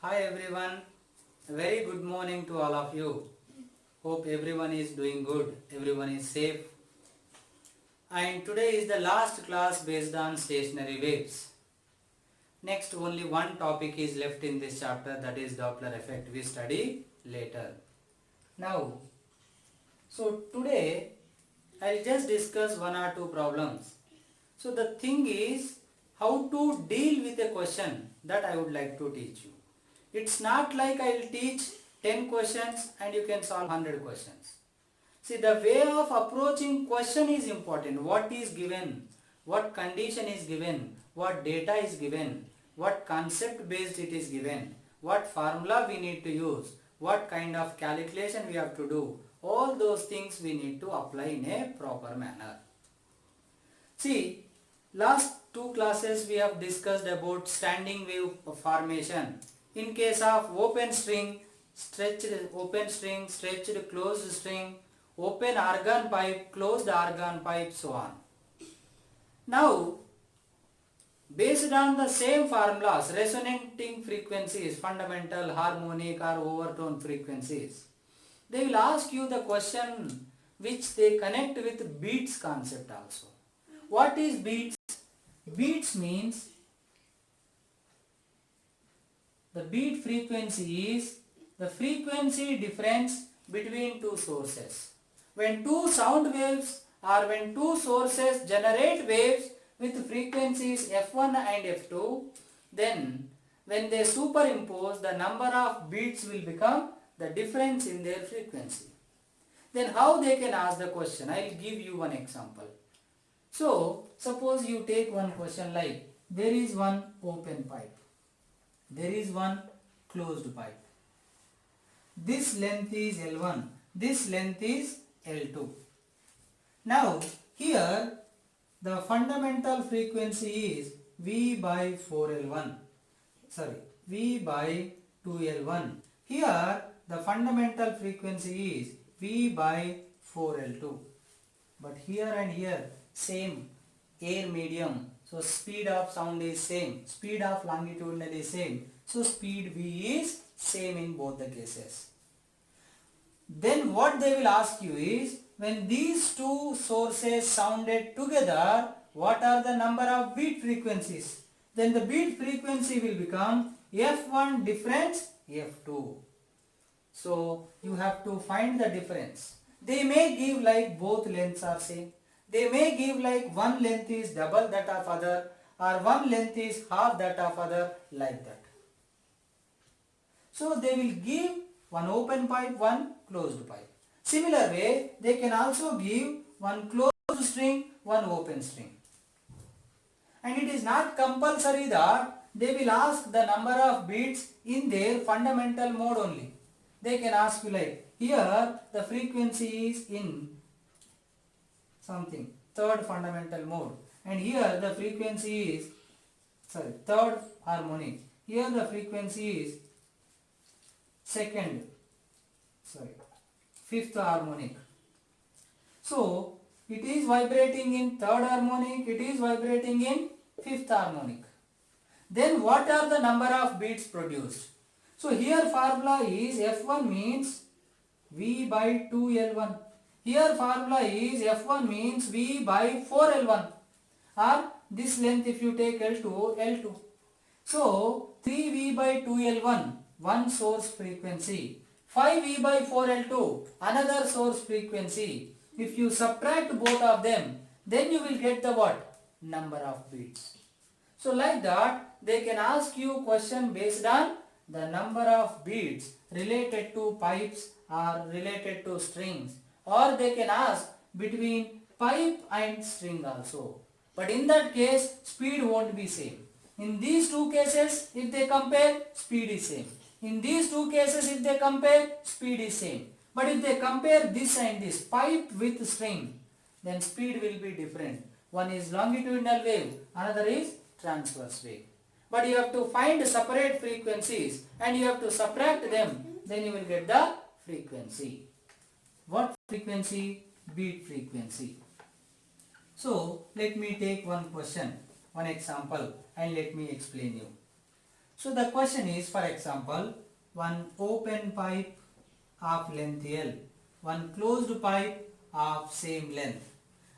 Hi everyone, very good morning to all of you. Hope everyone is doing good, everyone is safe. And today is the last class based on stationary waves. Next only one topic is left in this chapter, that is Doppler effect. We study later. Now, so today I'll just discuss one or two problems. So the thing is how to deal with a question that I would like to teach you. It's not like I will teach 10 questions and you can solve 100 questions. See, the way of approaching question is important. What is given, what condition is given, what data is given, what concept based it is given, what formula we need to use, what kind of calculation we have to do. All those things we need to apply in a proper manner. See, last two classes we have discussed about standing wave formation. In case of open string, stretched closed string, open argon pipe, closed argon pipe, so on. Now, based on the same formulas, resonating frequencies, fundamental, harmonic or overtone frequencies, they will ask you the question which they connect with beats concept also. What is beats? Beats means the beat frequency is the frequency difference between two sources. When two sound waves or when two sources generate waves with frequencies f1 and f2, then when they superimpose, the number of beats will become the difference in their frequency. Then how they can ask the question? I will give you one example. So, suppose you take one question like, there is one open pipe, there is one closed pipe. This length is L1, this length is L2. Now, here the fundamental frequency is V by 4L1, V by 2L1. Here the fundamental frequency is V by 4L2. But here and here same air medium, so speed of sound is same, speed of longitudinal is same, so speed V is same in both the cases. Then what they will ask you is, when these two sources sounded together, what are the number of beat frequencies? Then the beat frequency will become F1 difference F2. So you have to find the difference. They may give like both lengths are same. They may give like one length is double that of other, or one length is half that of other, like that. So they will give one open pipe, one closed pipe. Similar way, they can also give one closed string, one open string. And it is not compulsory that they will ask the number of beats in their fundamental mode only. They can ask you like, here the frequency is in something, third fundamental mode, and here the frequency is, third harmonic. Here the frequency is fifth harmonic. So it is vibrating in third harmonic, it is vibrating in fifth harmonic. Then what are the number of beats produced? So here formula is F1 means V by 2L1. Here formula is F1 means V by 4L1, or this length if you take L2, L2. So 3V by 2L1, one source frequency, 5V by 4L2, another source frequency. If you subtract both of them, then you will get the what? Number of beats. So like that, they can ask you question based on the number of beats related to pipes or related to strings, or they can ask between pipe and string also. But in that case, speed won't be same. In these two cases, if they compare, speed is same. In these two cases, if they compare, speed is same. But if they compare this and this, pipe with string, then speed will be different. One is longitudinal wave, another is transverse wave. But you have to find separate frequencies and you have to subtract them, then you will get the frequency. What frequency? Beat frequency. So let me take one question, one example, and let me explain you. So the question is, for example, one open pipe of length L, one closed pipe of same length,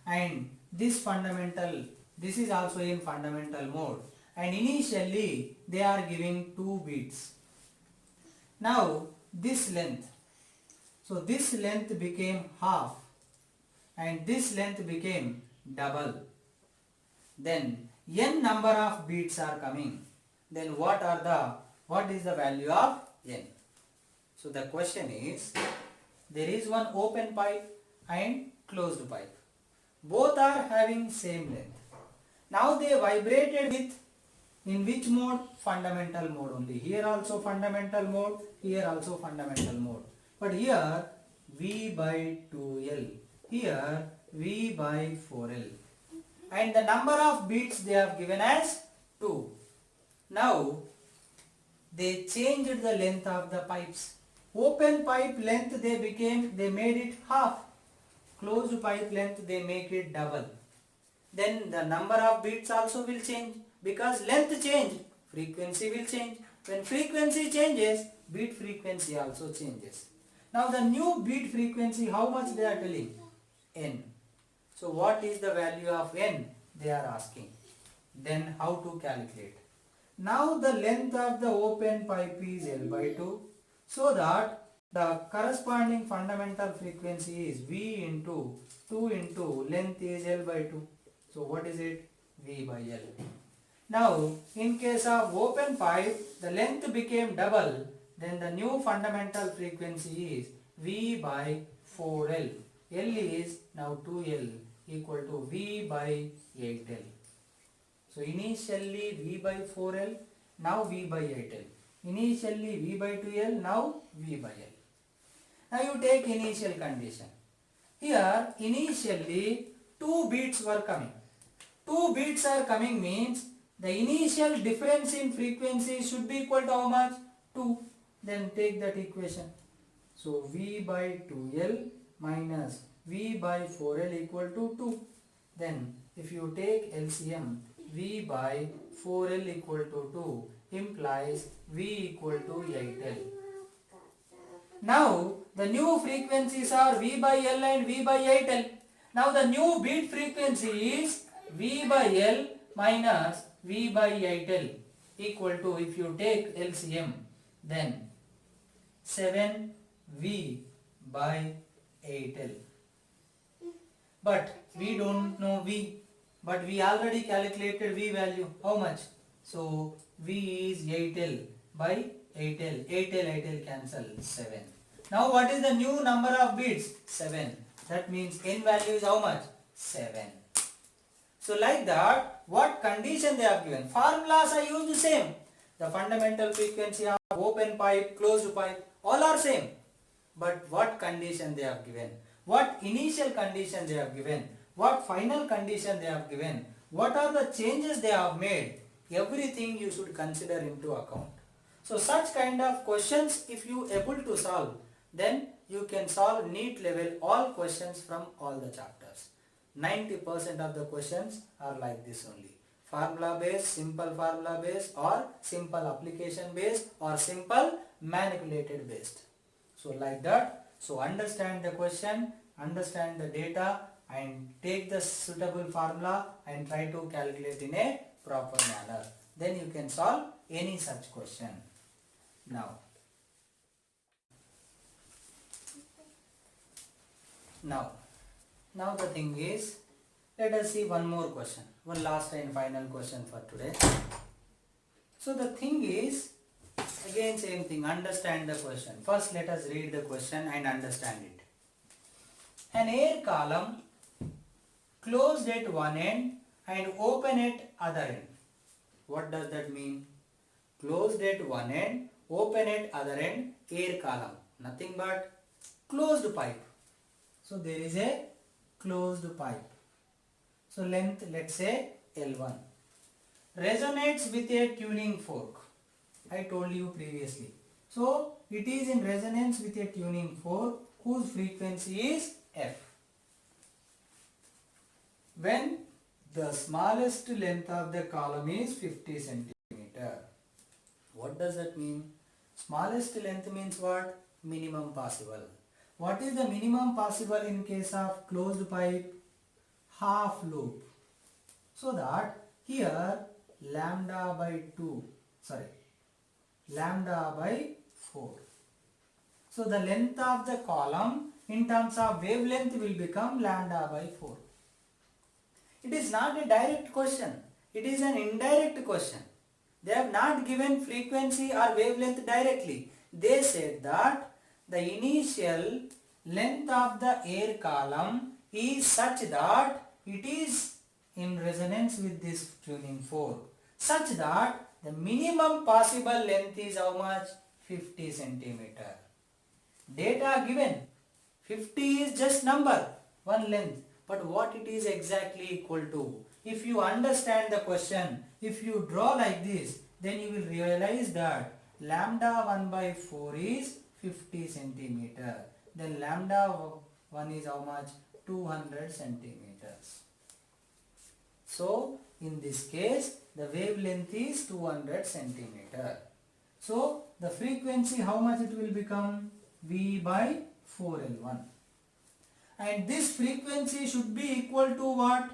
and this is also in fundamental mode, and initially they are giving 2 beats. Now this length, so this length became half and this length became double. Then n number of beats are coming. Then what is the value of n? So the question is, there is one open pipe and closed pipe. Both are having same length. Now they vibrated with, in which mode? Fundamental mode only. Here also fundamental mode, here also fundamental mode. But here V by 2L, here V by 4L. And the number of beats they have given as 2. Now they changed the length of the pipes. Open pipe length they made it half. Closed pipe length they make it double. Then the number of beats also will change, because length changed, frequency will change. When frequency changes, beat frequency also changes. Now the new beat frequency, how much they are telling? N. So what is the value of n? They are asking. Then how to calculate? Now the length of the open pipe is L by 2, so that the corresponding fundamental frequency is V into 2 into length is L by 2. So what is it? V by L. Now in case of open pipe, the length became double, then the new fundamental frequency is V by 4L. L is now 2L equal to V by 8L. So initially V by 4L, now V by 8L. Initially V by 2L, now V by L. Now you take initial condition. Here initially 2 beats were coming. 2 beats are coming means the initial difference in frequency should be equal to how much? 2. Then take that equation. So V by 2L minus V by 4L equal to 2. Then if you take LCM, V by 4L equal to 2 implies V equal to 8L. Now the new frequencies are V by L and V by 8L. Now the new beat frequency is V by L minus V by 8L equal to, if you take LCM, then 7V by 8L. But we don't know V, but we already calculated V value. How much? So V is 8L by 8L. 8L cancel, 7. Now what is the new number of beats? 7. That means n value is how much? 7. So like that, what condition they have given? Formulas are used the same. The fundamental frequency of open pipe, closed pipe, all are same. But what condition they have given? What initial condition they have given? What final condition they have given? What are the changes they have made? Everything you should consider into account. So such kind of questions, if you able to solve, then you can solve NEET level all questions from all the chapters. 90% of the questions are like this only. Formula based, simple formula based, or simple application based, or simple manipulated based. So like that. So understand the question, understand the data, and take the suitable formula and try to calculate in a proper manner. Then you can solve any such question. Now the thing is, let us see one more question, one last and final question for today. So the thing is, again same thing, understand the question. First let us read the question and understand it. An air column closed at one end and open at other end. What does that mean? Closed at one end, open at other end, air column. Nothing but closed pipe. So there is a closed pipe. So length, let's say L1. Resonates with a tuning fork. I told you previously. So it is in resonance with a tuning fork whose frequency is F. When the smallest length of the column is 50 centimeter. does that mean? Smallest length means what? Minimum possible. What is the minimum possible in case of closed pipe? Half loop. So that here lambda by 2, lambda by 4. So the length of the column in terms of wavelength will become lambda by 4. It is not a direct question. It is an indirect question. They have not given frequency or wavelength directly. They said that the initial length of the air column is such that it is in resonance with this tuning fork, such that the minimum possible length is how much? 50 centimeter. Data given. 50 is just number, one length. But what it is exactly equal to? If you understand the question, if you draw like this, then you will realize that lambda 1 by 4 is 50 centimeter. Then lambda 1 is how much? 200 centimeters. So, in this case, the wavelength is 200 centimeter. So, the frequency, how much it will become? V by 4L1. And this frequency should be equal to what?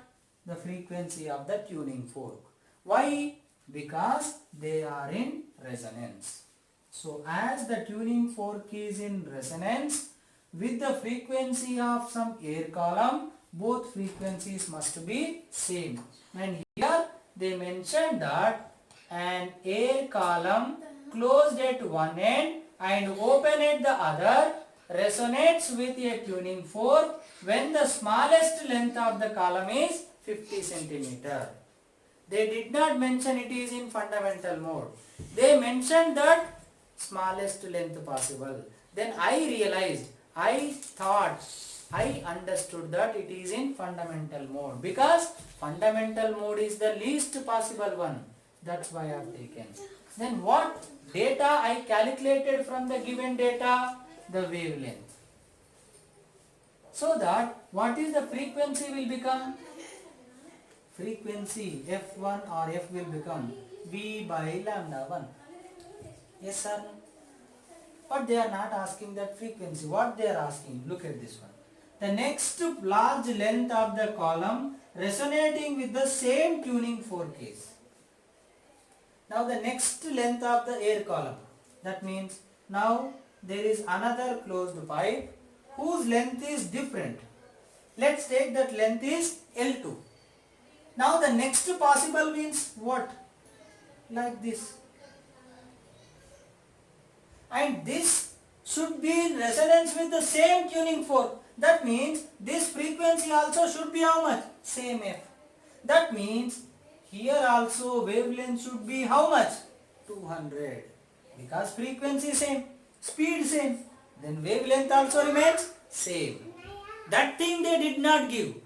The frequency of the tuning fork. Why? Because they are in resonance. So as the tuning fork is in resonance with the frequency of some air column, both frequencies must be same. And here they mentioned that an air column closed at one end and open at the other resonates with a tuning fork when the smallest length of the column is 50 centimeter. They did not mention it is in fundamental mode. They mentioned that smallest length possible. Then I realized, I understood that it is in fundamental mode because fundamental mode is the least possible one. That's why I have taken. Then what data I calculated from the given data? The wavelength. So that what is the frequency will become? Frequency F1 or F will become V by lambda 1. Yes or no? But they are not asking that frequency. What they are asking? Look at this one. The next large length of the column resonating with the same tuning fork is. Now the next length of the air column. That means now there is another closed pipe whose length is different. Let's take that length is L2. Now the next possible means what? Like this. And this should be in resonance with the same tuning fork. That means this frequency also should be how much? Same F. That means here also wavelength should be how much? 200. Because frequency same, speed same. Then wavelength also remains same. That thing they did not give.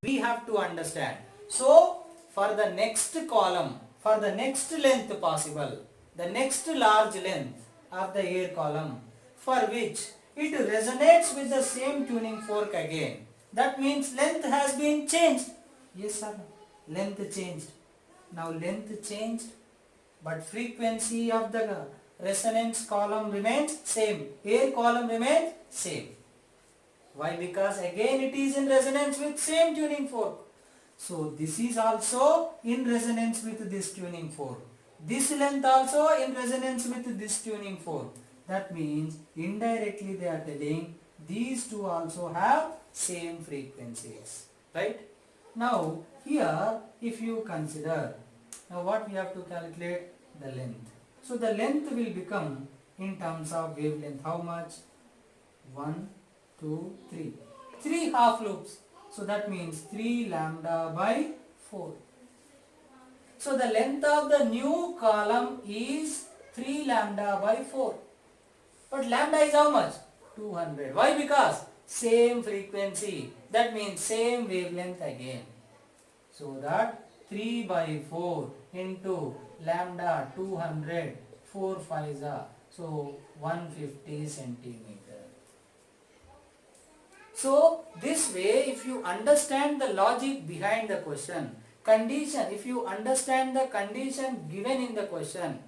We have to understand. So, for the next column, for the next length possible, the next large length of the air column, for which it resonates with the same tuning fork again. That means length has been changed. Yes or no? Length changed. Now length changed, but frequency of the resonance column remains same. Air column remains same. Why? Because again it is in resonance with same tuning fork. So this is also in resonance with this tuning fork. This length also in resonance with this tuning fork. That means indirectly they are telling these two also have same frequencies. Right? Now here if you consider, now what we have to calculate? The length. So the length will become in terms of wavelength how much? 1, 2, 3. 3 half loops. So that means 3 lambda by 4. So the length of the new column is 3 lambda by 4. But lambda is how much? 200. Why? Because same frequency. That means same wavelength again. So that 3 by 4 into lambda 200, 4 5s are, so 150 centimeter. So this way if you understand the logic behind the question, condition, if you understand the condition given in the question,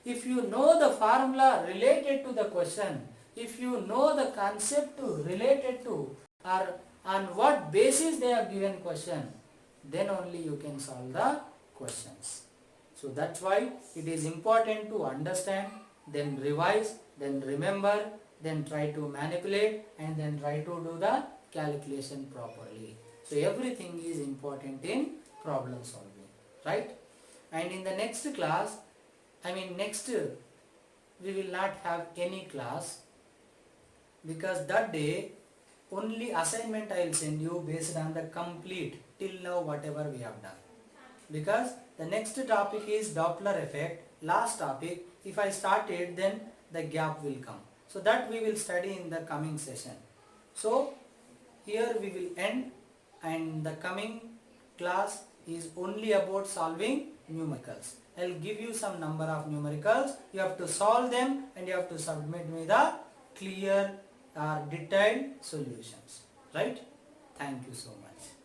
if you know the formula related to the question, if you know the concept related to or on what basis they have given question, then only you can solve the questions. So that's why it is important to understand, then revise, then remember, then try to manipulate, and then try to do the calculation properly. So everything is important in problem solving, right? And in the next class, next we will not have any class, because that day only assignment I will send you based on the complete till now whatever we have done. Because the next topic is Doppler effect, last topic. If I start it, then the gap will come. So that we will study in the coming session. So here we will end, and the coming class is only about solving numericals. I will give you some number of numericals. You have to solve them and you have to submit me the clear or detailed solutions. Right? Thank you so much.